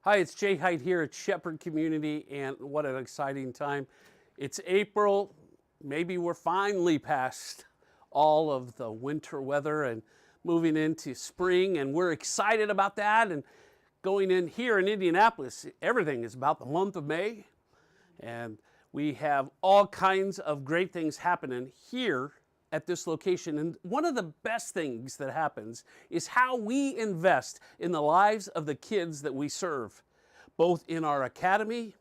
Hi, it's Jay Height here at Shepherd Community, and what an exciting time. It's April. Maybe we're finally past all of the winter weather and moving into spring, and we're excited about that. And going in here in Indianapolis, everything is about the month of May, and we have all kinds of great things happening here at this location. And one of the best things that happens is how we invest in the lives of the kids that we serve, both in our academy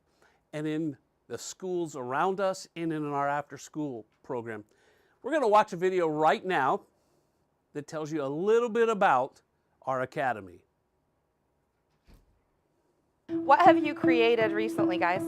and in the schools around us and in our after-school program. We're going to watch a video right now that tells you a little bit about our academy. What have you created recently, guys?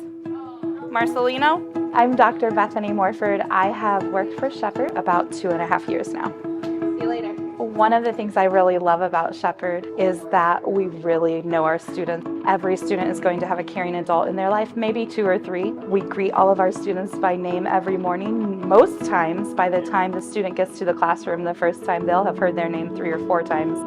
Marcelino? I'm Dr. Bethany Morford. I have worked for Shepherd about 2.5 years now. See you later. One of the things I really love about Shepherd is that we really know our students. Every student is going to have a caring adult in their life, maybe 2 or 3. We greet all of our students by name every morning. Most times, by the time the student gets to the classroom the first time, they'll have heard their name 3 or 4 times.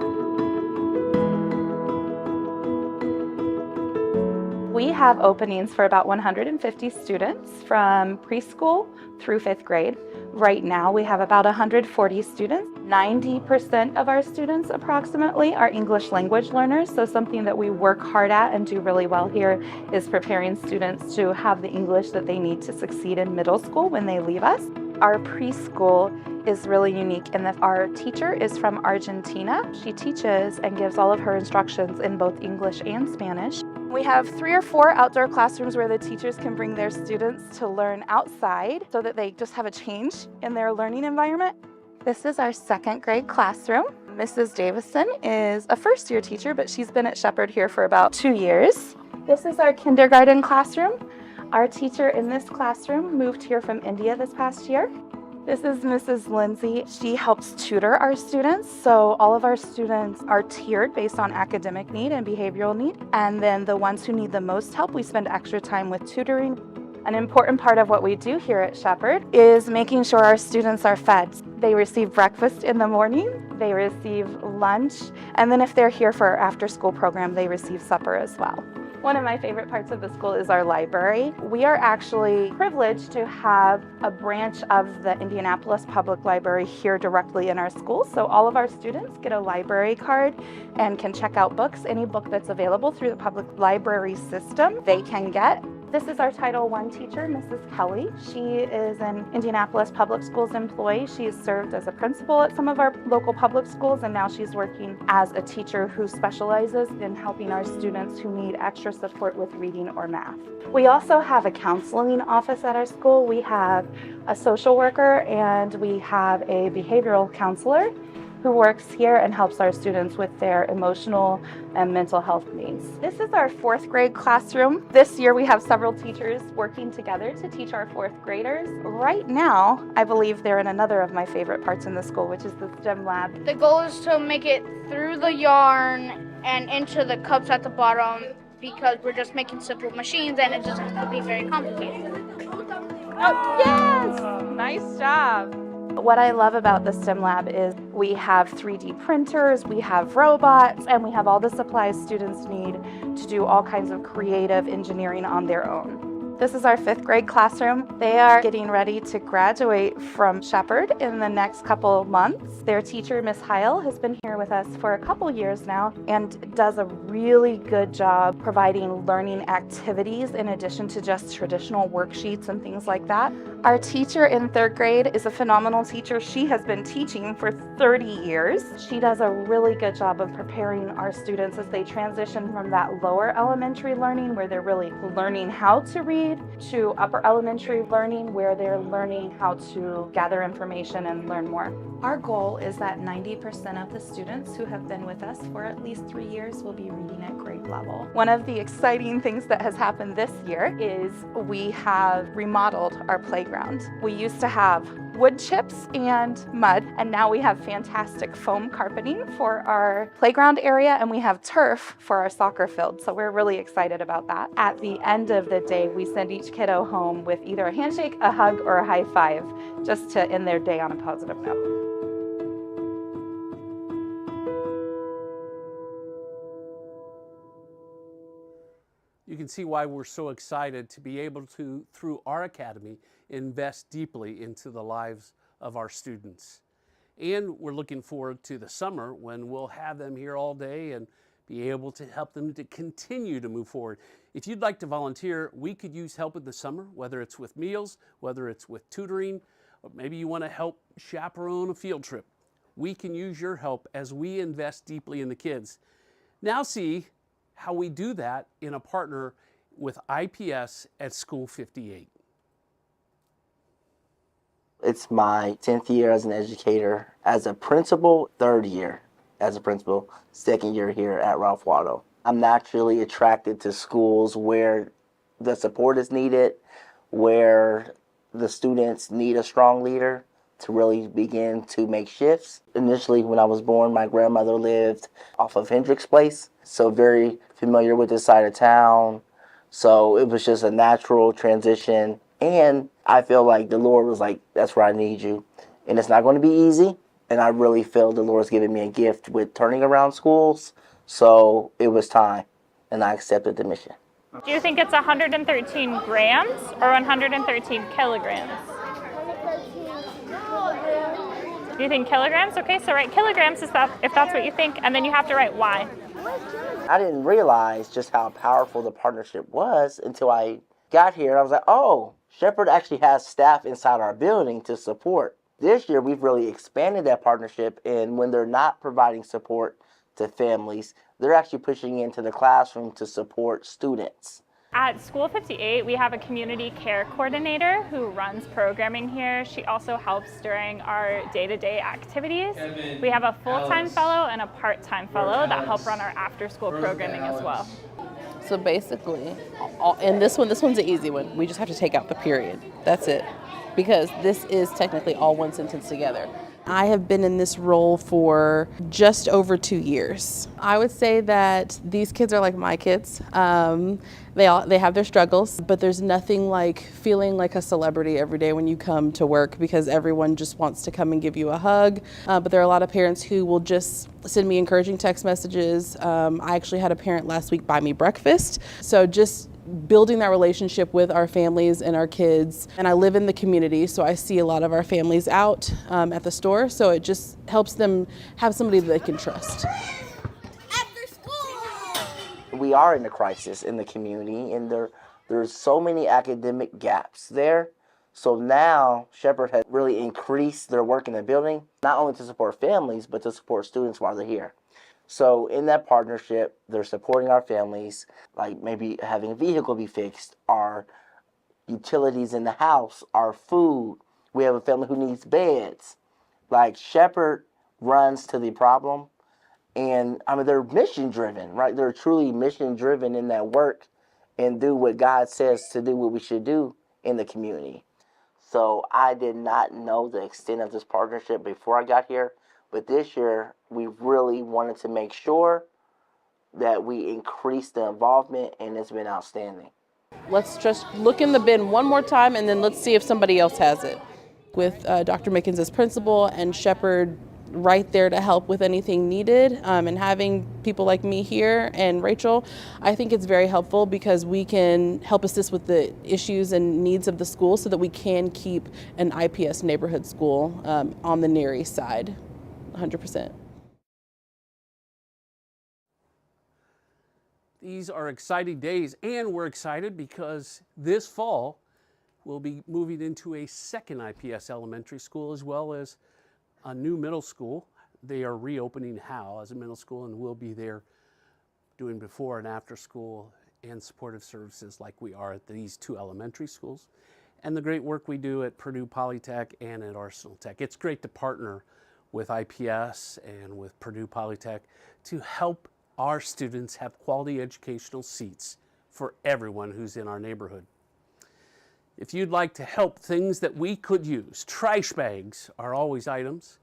We have openings for about 150 students from preschool through 5th grade. Right now we have about 140 students. 90% of our students approximately are English language learners, so something that we work hard at and do really well here is preparing students to have the English that they need to succeed in middle school when they leave us. Our preschool is really unique in that our teacher is from Argentina. She teaches and gives all of her instructions in both English and Spanish. We have 3 or 4 outdoor classrooms where the teachers can bring their students to learn outside so that they just have a change in their learning environment. This is our 2nd grade classroom. Mrs. Davison is a first-year teacher, but she's been at Shepherd here for about 2 years. This is our kindergarten classroom. Our teacher in this classroom moved here from India this past year. This is Mrs. Lindsay. She helps tutor our students. So all of our students are tiered based on academic need and behavioral need. And then the ones who need the most help, we spend extra time with tutoring. An important part of what we do here at Shepherd is making sure our students are fed. They receive breakfast in the morning, they receive lunch, and then if they're here for our after-school program, they receive supper as well. One of my favorite parts of the school is our library. We are actually privileged to have a branch of the Indianapolis Public Library here directly in our school. So all of our students get a library card and can check out books. Any book that's available through the public library system, they can get. This is our Title I teacher, Mrs. Kelly. She is an Indianapolis Public Schools employee. She has served as a principal at some of our local public schools, and now she's working as a teacher who specializes in helping our students who need extra support with reading or math. We also have a counseling office at our school. We have a social worker and we have a behavioral counselor who works here and helps our students with their emotional and mental health needs. This is our 4th grade classroom. This year we have several teachers working together to teach our 4th graders. Right now, I believe they're in another of my favorite parts in the school, which is the STEM lab. The goal is to make it through the yarn and into the cups at the bottom, because we're just making simple machines and it doesn't have to be very complicated. Oh, yes! Nice job. What I love about the STEM lab is we have 3D printers, we have robots, and we have all the supplies students need to do all kinds of creative engineering on their own. This is our 5th grade classroom. They are getting ready to graduate from Shepherd in the next couple months. Their teacher, Miss Heil, has been here with us for a couple years now and does a really good job providing learning activities in addition to just traditional worksheets and things like that. Our teacher in 3rd grade is a phenomenal teacher. She has been teaching for 30 years. She does a really good job of preparing our students as they transition from that lower elementary learning where they're really learning how to read to upper elementary learning where they're learning how to gather information and learn more. Our goal is that 90% of the students who have been with us for at least 3 years will be reading at grade level. One of the exciting things that has happened this year is we have remodeled our playground. We used to have wood chips and mud, and now we have fantastic foam carpeting for our playground area, and we have turf for our soccer field, so we're really excited about that. At the end of the day, we send each kiddo home with either a handshake, a hug, or a high five, just to end their day on a positive note. can see why we're so excited to be able to, through our academy, invest deeply into the lives of our students. And we're looking forward to the summer when we'll have them here all day and be able to help them to continue to move forward. If you'd like to volunteer, we could use help in the summer, whether it's with meals, whether it's with tutoring, or maybe you want to help chaperone a field trip. We can use your help as we invest deeply in the kids. Now see how we do that in a partner with IPS at School 58. It's my 10th year as an educator, as a principal, 3rd year as a principal, 2nd year here at Ralph Waldo. I'm naturally attracted to schools where the support is needed, where the students need a strong leader to really begin to make shifts. Initially, when I was born, my grandmother lived off of Hendricks Place, so very familiar with this side of town. So it was just a natural transition. And I feel like the Lord was like, that's where I need you. And it's not going to be easy. And I really feel the Lord's given me a gift with turning around schools. So it was time. And I accepted the mission. Do you think it's 113 grams or 113 kilograms? Do you think kilograms? Okay, so write kilograms if that's what you think, and then you have to write why. I didn't realize just how powerful the partnership was until I got here. And I was like, oh, Shepherd actually has staff inside our building to support. This year, we've really expanded that partnership, and when they're not providing support to families, they're actually pushing into the classroom to support students. At School 58, we have a community care coordinator who runs programming here. She also helps during our day-to-day activities. We have a full-time fellow and a part-time fellow that help run our after-school programming as well. So basically, and this one's an easy one. We just have to take out the period. That's it. Because this is technically all one sentence together. I have been in this role for just over 2 years. I would say that these kids are like my kids. They have their struggles, but there's nothing like feeling like a celebrity every day when you come to work, because everyone just wants to come and give you a hug. But there are a lot of parents who will just send me encouraging text messages. I actually had a parent last week buy me breakfast. So just building that relationship with our families and our kids. And I live in the community, so I see a lot of our families out at the store, so it just helps them have somebody that they can trust. After school! We are in a crisis in the community, and there's so many academic gaps there. So now Shepherd has really increased their work in the building, not only to support families, but to support students while they're here. So in that partnership, they're supporting our families, like maybe having a vehicle be fixed, our utilities in the house, our food. We have a family who needs beds. Like Shepherd runs to the problem, and I mean, they're mission driven, right? They're truly mission driven in that work and do what God says to do, what we should do in the community. So I did not know the extent of this partnership before I got here. But this year, we really wanted to make sure that we increased the involvement, and it's been outstanding. Let's just look in the bin one more time, and then let's see if somebody else has it. With Dr. Mickens as principal and Shepherd right there to help with anything needed, and having people like me here and Rachel, I think it's very helpful because we can help assist with the issues and needs of the school so that we can keep an IPS neighborhood school on the Near East Side. 100%. These are exciting days, and we're excited because this fall we'll be moving into a second IPS elementary school as well as a new middle school. They are reopening Howe as a middle school, and we'll be there doing before and after school and supportive services like we are at these two elementary schools, and the great work we do at Purdue Polytech and at Arsenal Tech. It's great to partner with IPS and with Purdue Polytech to help our students have quality educational seats for everyone who's in our neighborhood. If you'd like to help things that we could use, trash bags are always items.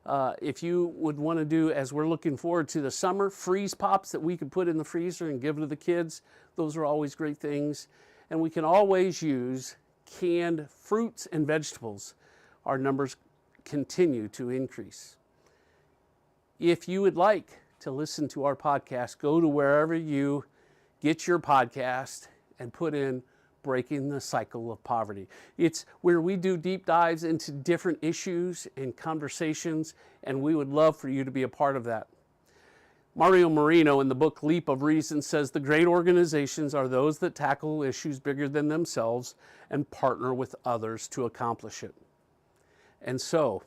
If you would want to do, as we're looking forward to the summer, freeze pops that we could put in the freezer and give to the kids, those are always great things. And we can always use canned fruits and vegetables. Our numbers continue to increase. If you would like to listen to our podcast, go to wherever you get your podcast and put in Breaking the Cycle of Poverty. It's where we do deep dives into different issues and conversations, and we would love for you to be a part of that. Mario Marino in the book Leap of Reason says the great organizations are those that tackle issues bigger than themselves and partner with others to accomplish it. And so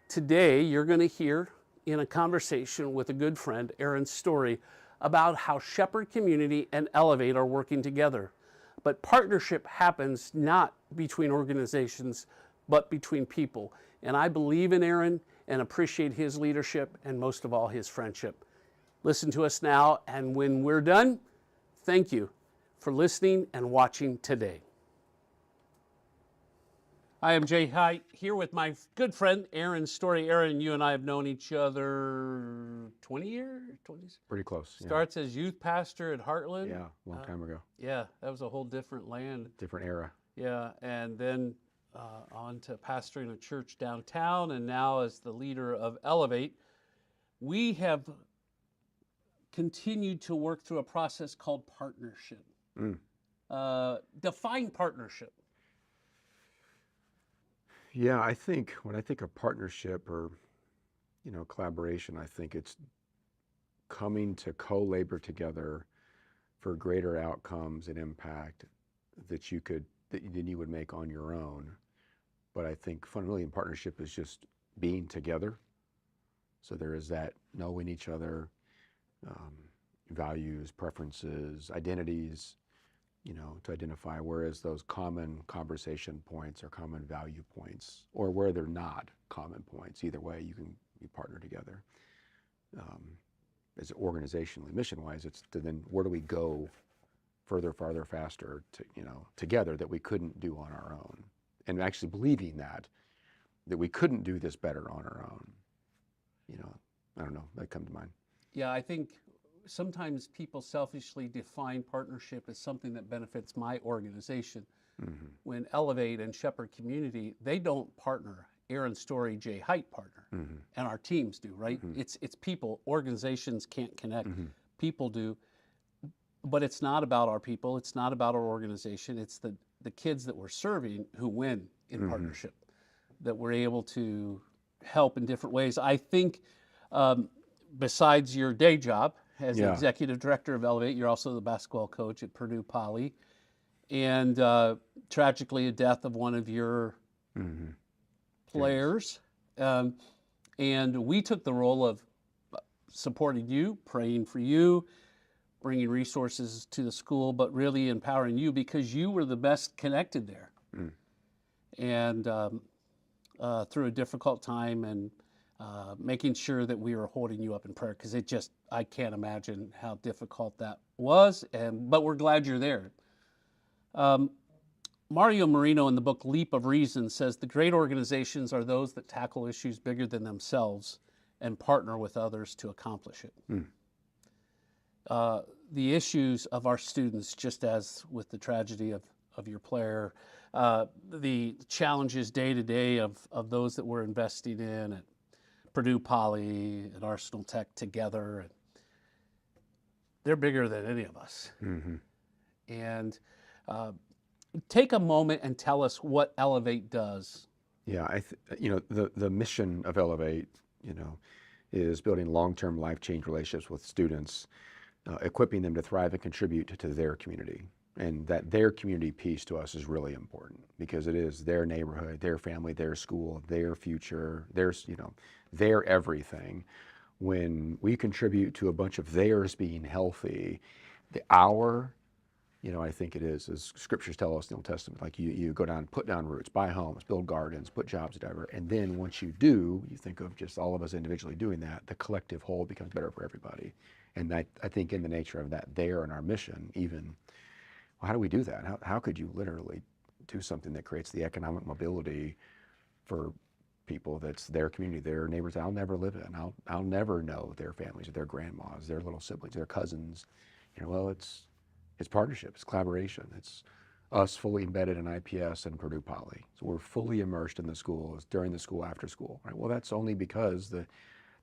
today you're going to hear in a conversation with a good friend, Aaron's story about how Shepherd Community and Elevate are working together. But partnership happens not between organizations, but between people. And I believe in Aaron and appreciate his leadership and most of all his friendship. Listen to us now, and when we're done, thank you for listening and watching today. I am Jay Height here with my good friend Aaron Story. Aaron, you and I have known each other 20 years? 20? Pretty close. Yeah. Starts as youth pastor at Heartland. Yeah, long time ago. Yeah, that was a whole different land. Different era. Yeah, and then on to pastoring a church downtown, and now as the leader of Elevate. We have continued to work through a process called partnership. Define partnership. Yeah, I think when I think of partnership or, collaboration, I think it's coming to co-labor together for greater outcomes and impact that than you would make on your own. But I think fundamentally in partnership is just being together. So there is that knowing each other, values, preferences, identities, to identify, whereas those common conversation points or common value points, or where they're not common points, either way, you partner together. As organizationally, mission-wise, it's to then where do we go further, farther, faster, together that we couldn't do on our own, and actually believing that we couldn't do this better on our own. I don't know, that come to mind. Yeah, I think sometimes people selfishly define partnership as something that benefits my organization. Mm-hmm. When Elevate and Shepherd Community, they don't partner. Aaron Story, Jay Height partner, mm-hmm. and our teams do, right? Mm-hmm. It's people. Organizations can't connect. Mm-hmm. People do, but it's not about our people. It's not about our organization. It's the kids that we're serving who win in mm-hmm. partnership, that we're able to help in different ways. I think besides your day job, as the executive director of Elevate, you're also the basketball coach at Purdue Poly, and tragically a death of one of your mm-hmm. players. And we took the role of supporting you, praying for you, bringing resources to the school, but really empowering you because you were the best connected there. Mm. And through a difficult time, and making sure that we were holding you up in prayer, because I can't imagine how difficult that was, but we're glad you're there. Mario Marino in the book Leap of Reason says the great organizations are those that tackle issues bigger than themselves and partner with others to accomplish it. Mm. The issues of our students, just as with the tragedy of your player, the challenges day to day of those that we're investing in at Purdue Poly and Arsenal Tech together, and they're bigger than any of us. Mm-hmm. And take a moment and tell us what Elevate does. Yeah, the mission of Elevate, is building long-term life-change relationships with students, equipping them to thrive and contribute to their community. And that their community piece to us is really important because it is their neighborhood, their family, their school, their future, their everything. When we contribute to a bunch of theirs being healthy, I think it is, as scriptures tell us in the Old Testament, like you go down, put down roots, buy homes, build gardens, put jobs, whatever. And then once you do, you think of just all of us individually doing that, the collective whole becomes better for everybody. And I think in the nature of that there in our mission, even, how do we do that? How could you literally do something that creates the economic mobility for people that's their community, their neighbors I'll never live in? I'll never know their families, their grandmas, their little siblings, their cousins. It's partnership, it's collaboration. It's us fully embedded in IPS and Purdue Poly. So we're fully immersed in the schools, during the school, after school. Right? Well, that's only because the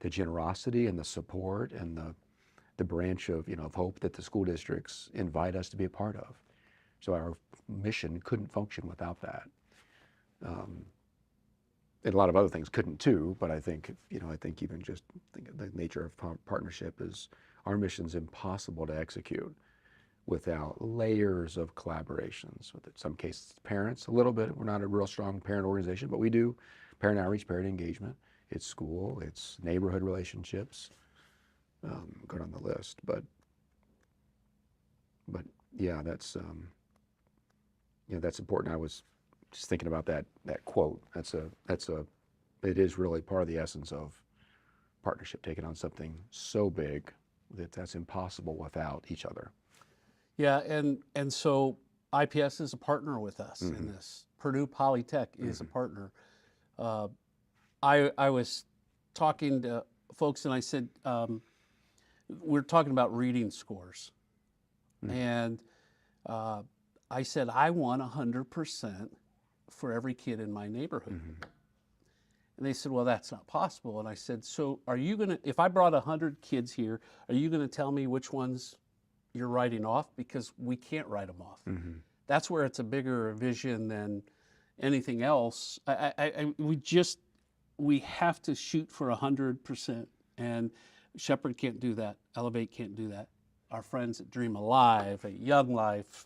generosity and the support and the the branch of, of hope that the school districts invite us to be a part of. So our mission couldn't function without that. And a lot of other things couldn't too, but I think, I think even just the nature of partnership is our mission's impossible to execute without layers of collaborations. With in some cases, parents, a little bit. We're not a real strong parent organization, but we do parent outreach, parent engagement. It's school, it's neighborhood relationships. Go down the list, but yeah, that's that's important. I was just thinking about that quote. It is really part of the essence of partnership, taking on something so big that's impossible without each other. Yeah, and so IPS is a partner with us in this. Purdue Polytech is a partner. I was talking to folks and I said, we're talking about reading scores. And I said, I want 100% for every kid in my neighborhood. And they said, well, that's not possible. And I said, so are you gonna, if I brought 100 kids here, are you gonna tell me which ones you're writing off? Because we can't write them off. That's where it's a bigger vision than anything else. We have to shoot for 100%. And Shepherd can't do that. Elevate can't do that. Our friends at Dream Alive, at Young Life,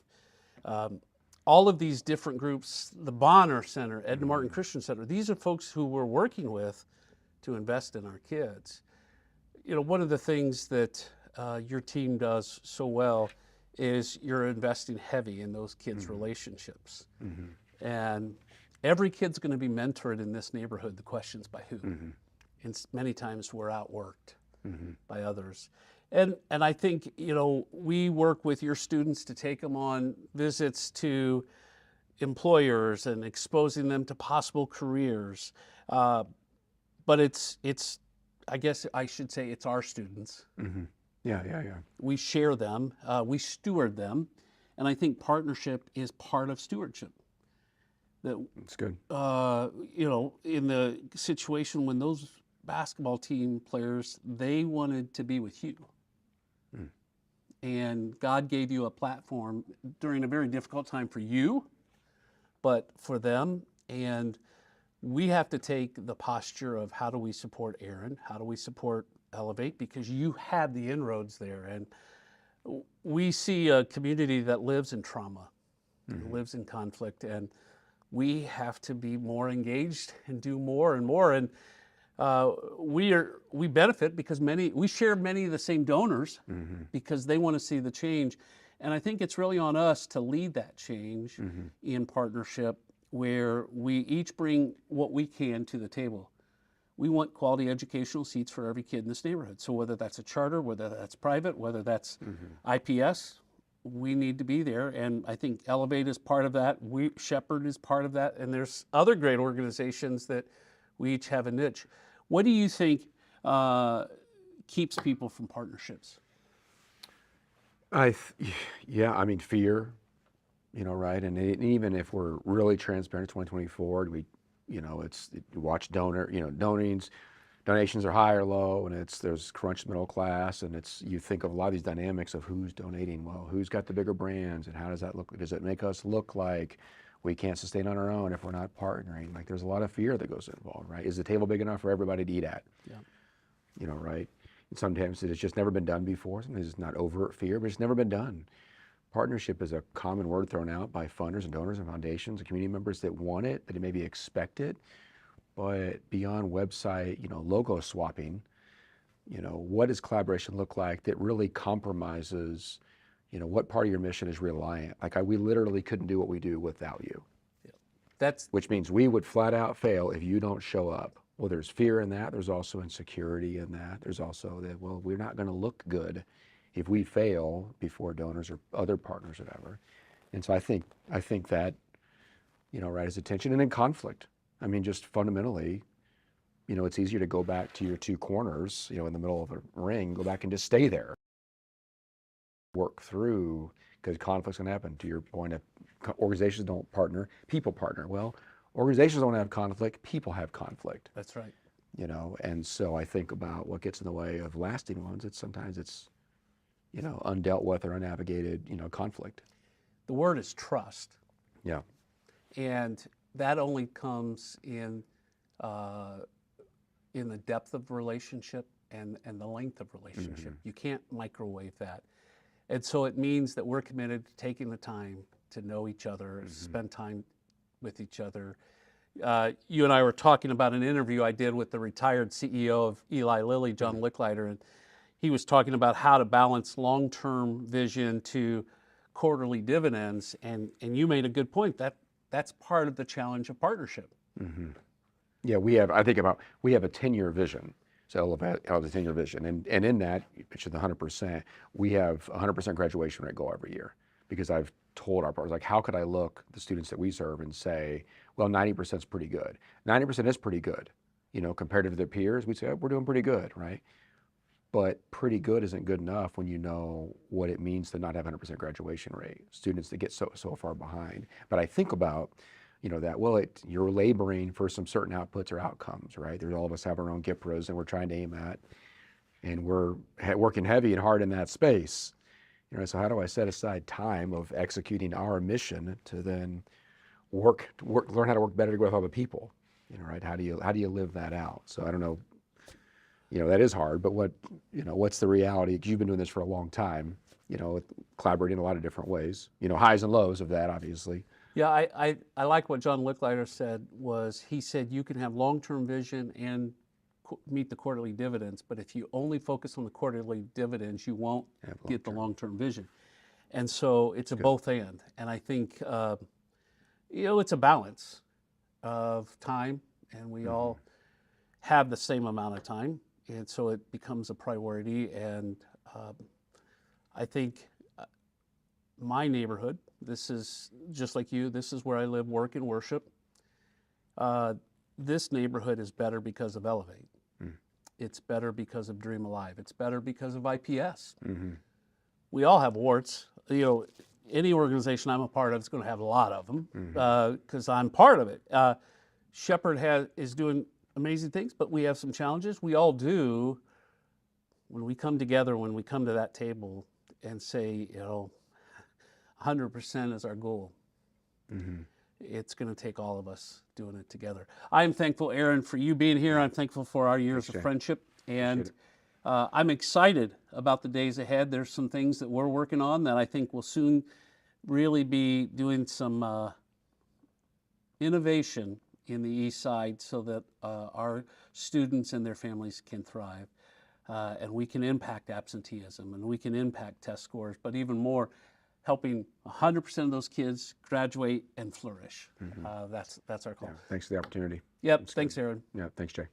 all of these different groups, the Bonner Center, Edna Martin Christian Center, these are folks who we're working with to invest in our kids. One of the things that your team does so well is you're investing heavy in those kids' relationships. And every kid's going to be mentored in this neighborhood. The question's by who? And many times we're outworked by others. And I think, we work with your students to take them on visits to employers and exposing them to possible careers. But it's, I guess I should say it's our students. Yeah. We share them, we steward them. And I think partnership is part of stewardship. That's good. In the situation when those basketball team players, they wanted to be with you. And God gave you a platform during a very difficult time for you, but for them. And we have to take the posture of how do we support Aaron? How do we support Elevate? Because you had the inroads there. And we see a community that lives in trauma, lives in conflict, and we have to be more engaged and do more and more. And we benefit because we share many of the same donors because they want to see the change. And I think it's really on us to lead that change in partnership where we each bring what we can to the table. We want quality educational seats for every kid in this neighborhood. So whether that's a charter, whether that's private, whether that's IPS, we need to be there. And I think Elevate is part of that. Shepherd is part of that. And there's other great organizations that we each have a niche. What do you think keeps people from partnerships? Fear, right? And even if we're really transparent, 2024, we, watch donations are high or low, and there's crunch middle class, and you think of a lot of these dynamics of who's donating, well, who's got the bigger brands, and how does that look? Does it make us look like we can't sustain on our own if we're not partnering? Like, there's a lot of fear that goes involved, right? Is the table big enough for everybody to eat at? Yeah. Right? And sometimes it's just never been done before. Sometimes it's not overt fear, but it's never been done. Partnership is a common word thrown out by funders and donors and foundations and community members that want it, that it maybe expect it. But beyond website, logo swapping, what does collaboration look like that really compromises what part of your mission is reliant? Like, we literally couldn't do what we do without you. Which means we would flat out fail if you don't show up. Well, there's fear in that. There's also insecurity in that. There's also that, well, we're not going to look good if we fail before donors or other partners or whatever. And so I think that, right, is attention. And then conflict. I mean, just fundamentally, it's easier to go back to your two corners, in the middle of a ring, go back and just stay there. Work through, because conflict's going to happen. To your point, organizations don't partner, people partner. Well, organizations don't have conflict, people have conflict. That's right. And so I think about what gets in the way of lasting ones. Sometimes it's undealt with or unnavigated, conflict. The word is trust. Yeah. And that only comes in the depth of relationship and the length of relationship. You can't microwave that. And so it means that we're committed to taking the time to know each other, spend time with each other. You and I were talking about an interview I did with the retired CEO of Eli Lilly, John Licklider, and he was talking about how to balance long-term vision to quarterly dividends. And you made a good point. That's part of the challenge of partnership. Yeah, we have a 10-year vision. So of the 10-year vision. And in that, you mentioned the 100%, we have 100% graduation rate goal every year. Because I've told our partners, like, how could I look at the students that we serve and say, well, 90% is pretty good. 90% is pretty good. Compared to their peers, we'd say, oh, we're doing pretty good, right? But pretty good isn't good enough when you know what it means to not have 100% graduation rate. Students that get so far behind. But I think about, that, well, you're laboring for some certain outputs or outcomes, right? There's all of us have our own GIPRAs and we're trying to aim at, and we're working heavy and hard in that space. So how do I set aside time of executing our mission to then learn how to work better with other people, right? How do you live that out? So I don't know, that is hard, but what's the reality? 'Cause you've been doing this for a long time, collaborating in a lot of different ways, highs and lows of that, obviously. Yeah, I like what John Licklider said. He said you can have long-term vision and meet the quarterly dividends, but if you only focus on the quarterly dividends, you won't get the long-term vision. And so it's a both and I think it's a balance of time, and we all have the same amount of time, and so it becomes a priority. And I think my neighborhood, this is just like you, this is where I live, work, and worship. This neighborhood is better because of Elevate. It's better because of Dream Alive. It's better because of IPS. We all have warts. Any organization I'm a part of is going to have a lot of them because I'm part of it. Shepherd is doing amazing things, but we have some challenges. We all do. When we come together, when we come to that table and say, 100% is our goal, it's going to take all of us doing it together. I'm thankful, Aaron, for you being here. I'm thankful for our years of friendship. And I'm excited about the days ahead. There's some things that we're working on that I think will soon really be doing some innovation in the East Side so that our students and their families can thrive. And we can impact absenteeism, and we can impact test scores, but even more, helping 100% of those kids graduate and flourish. That's our call. Yeah, thanks for the opportunity. Yep, thanks, Aaron. Yeah, thanks, Jay.